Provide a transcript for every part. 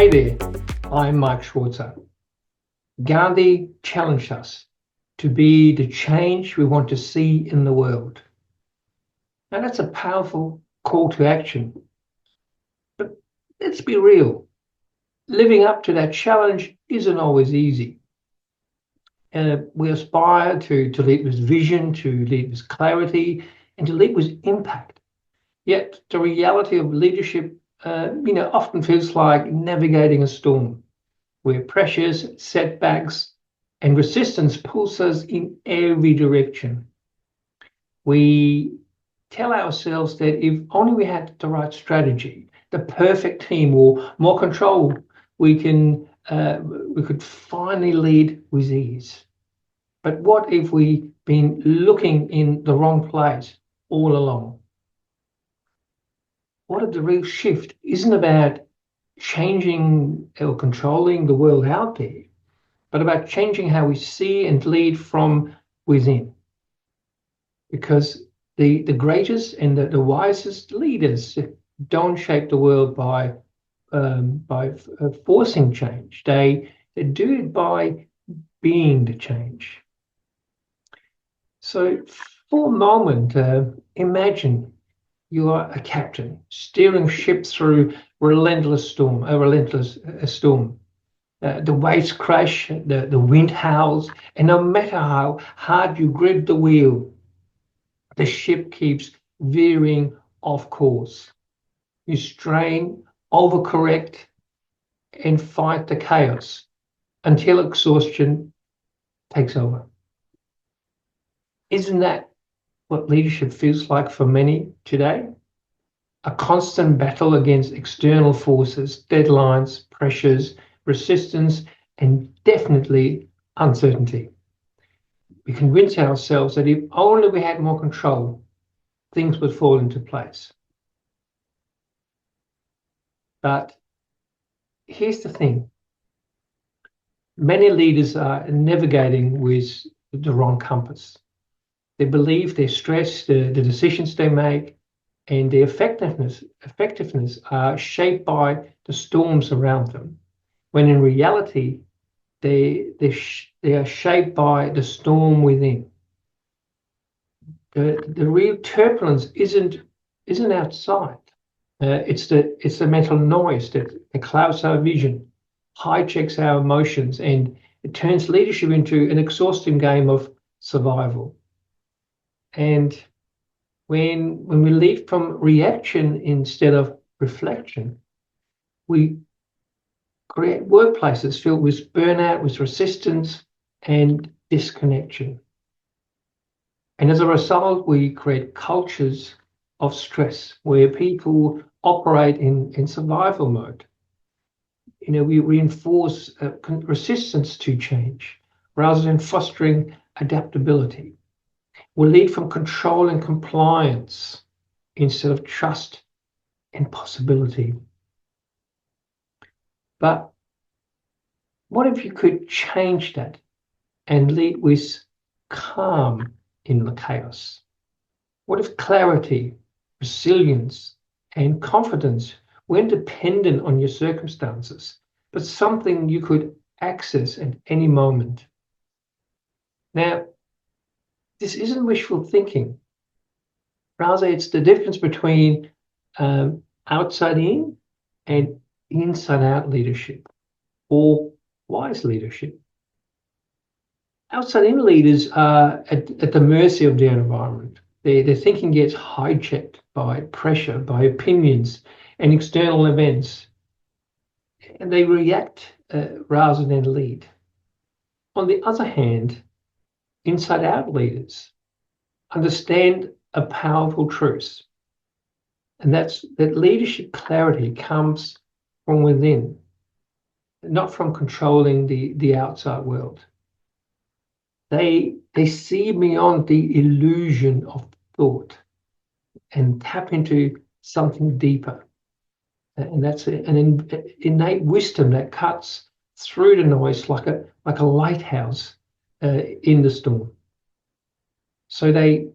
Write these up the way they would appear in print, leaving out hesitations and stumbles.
Hey there, I'm Mike Schwarzer. Gandhi challenged us to be the change we want to see in the world. Now, that's a powerful call to action. But let's be real, living up to that challenge isn't always easy. We aspire to lead with vision, to lead with clarity, and to lead with impact. Yet the reality of leadership, often feels like navigating a storm, where pressures, setbacks, and resistance pulls us in every direction. We tell ourselves that if only we had the right strategy, the perfect team, or more control, we could finally lead with ease. But what if we've been looking in the wrong place all along? What if the real shift isn't about changing or controlling the world out there, but about changing how we see and lead from within? Because the greatest and the wisest leaders don't shape the world by forcing change. They do it by being the change. So for a moment, imagine you are a captain steering ship through a relentless storm. The waves crash, the wind howls, and no matter how hard you grip the wheel, the ship keeps veering off course. You strain, overcorrect, and fight the chaos until exhaustion takes over. Isn't that what leadership feels like for many today? A constant battle against external forces, deadlines, pressures, resistance, and definitely uncertainty. We convince ourselves that if only we had more control, things would fall into place. But here's the thing. Many leaders are navigating with the wrong compass. They believe their stress, the decisions they make, and their effectiveness are shaped by the storms around them, when in reality, they are shaped by the storm within. The real turbulence isn't outside. It's the mental noise that clouds our vision, hijacks our emotions, and it turns leadership into an exhausting game of survival. And when we lead from reaction instead of reflection, we create workplaces filled with burnout, with resistance, and disconnection. And as a result, we create cultures of stress where people operate in survival mode. We reinforce resistance to change rather than fostering adaptability. We lead from control and compliance instead of trust and possibility. But what if you could change that and lead with calm in the chaos? What if clarity, resilience, and confidence weren't dependent on your circumstances, but something you could access at any moment? Now, this isn't wishful thinking. Rather, it's the difference between outside in and inside out leadership, or wise leadership. Outside in leaders are at the mercy of their environment. Their thinking gets hijacked by pressure, by opinions, and external events, and they react rather than lead. On the other hand, inside out leaders understand a powerful truth, and that's that leadership clarity comes from within, not from controlling the outside world. They see beyond the illusion of thought and tap into something deeper. And that's an innate wisdom that cuts through the noise like a lighthouse in the storm. So they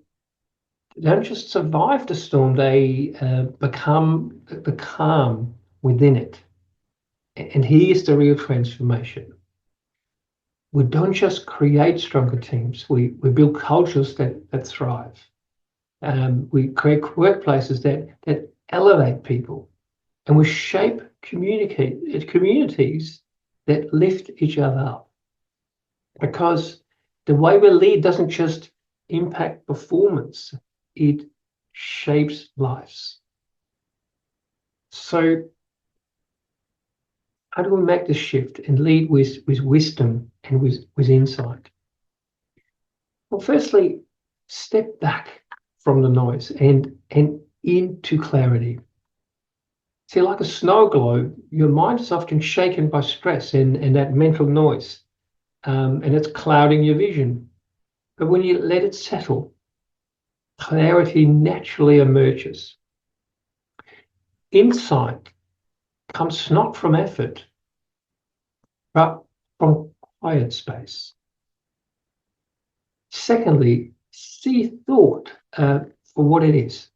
don't just survive the storm, they become the calm within it. And here's the real transformation. We don't just create stronger teams, we build cultures that thrive. We create workplaces that elevate people, and we shape communities that lift each other up. Because the way we lead doesn't just impact performance, it shapes lives. So how do we make this shift and lead with wisdom and with insight? Well, firstly, step back from the noise and into clarity. See, like a snow globe, your mind is often shaken by stress and that mental noise, and it's clouding your vision. But when you let it settle, clarity naturally emerges. Insight comes not from effort, but from quiet space. Secondly, see thought for what it is.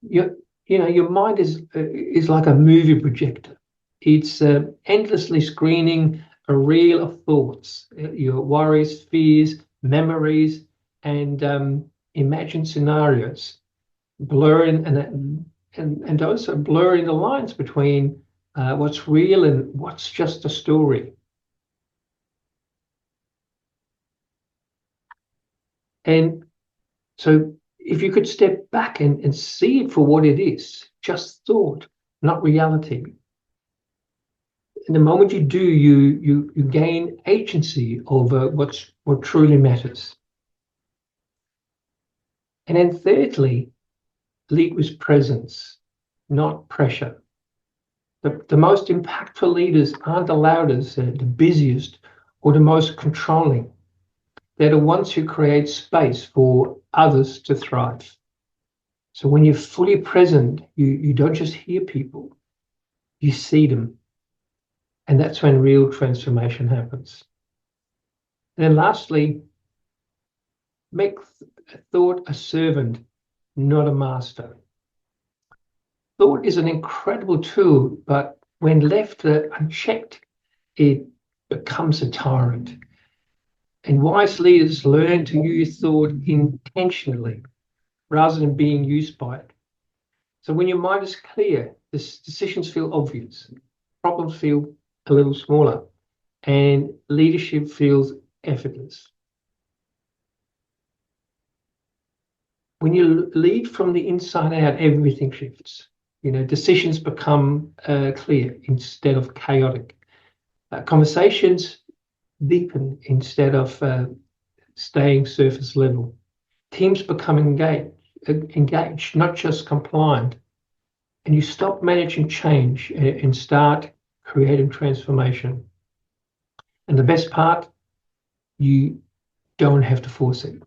Your mind is like a movie projector. It's endlessly screening a reel of thoughts, your worries, fears, memories, and imagined scenarios, blurring and also blurring the lines between what's real and what's just a story. And so if you could step back and see it for what it is, just thought, not reality. And the moment you do, you gain agency over what truly matters. And then thirdly, lead with presence, not pressure. The most impactful leaders aren't the loudest, the busiest, or the most controlling. They're the ones who create space for others to thrive. So when you're fully present, you don't just hear people, you see them. And that's when real transformation happens. And then lastly, make thought a servant, not a master. Thought is an incredible tool, but when left unchecked, it becomes a tyrant. And wise leaders learn to use thought intentionally rather than being used by it. So when your mind is clear, the decisions feel obvious, problems feel a little smaller, and leadership feels effortless. When you lead from the inside out, everything shifts. Decisions become clear instead of chaotic. Conversations deepen instead of staying surface level. Teams become engaged, not just compliant. And you stop managing change and start creating transformation. And the best part, you don't have to force it.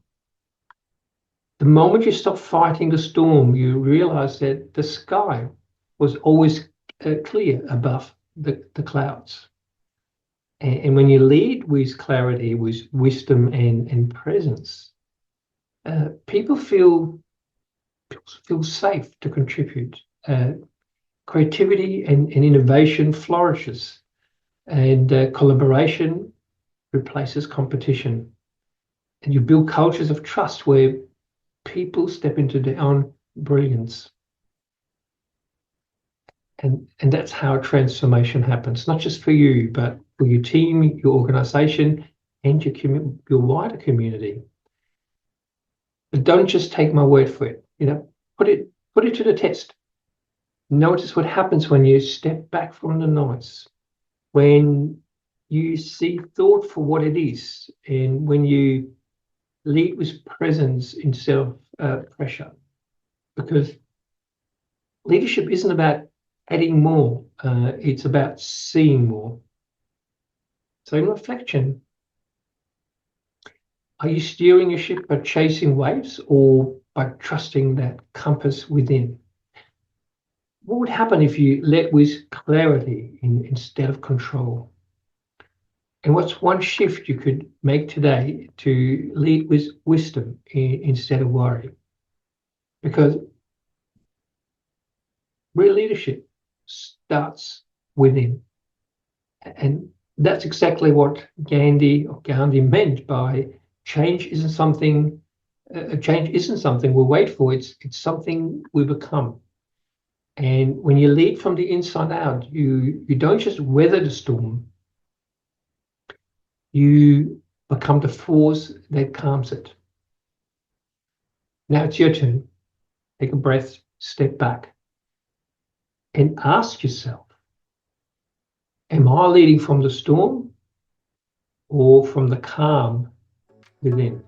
The moment you stop fighting the storm, you realize that the sky was always clear above the clouds. And when you lead with clarity, with wisdom and presence, people feel safe to contribute. Creativity and innovation flourishes, and collaboration replaces competition. And you build cultures of trust where people step into their own brilliance. And that's how transformation happens, not just for you, but for your team, your organization, and your wider community. But don't just take my word for it. Put it to the test. Notice what happens when you step back from the noise, when you see thought for what it is, and when you lead with presence instead of pressure. Because leadership isn't about adding more, it's about seeing more. So in reflection, are you steering your ship by chasing waves or by trusting that compass within? What would happen if you led with clarity instead of control? And what's one shift you could make today to lead with wisdom instead of worry? Because real leadership starts within. And that's exactly what Gandhi meant by change isn't something. Change isn't something we wait for. It's something we become. And when you lead from the inside out, you don't just weather the storm. You become the force that calms it. Now it's your turn. Take a breath, step back, and ask yourself, am I leading from the storm or from the calm within?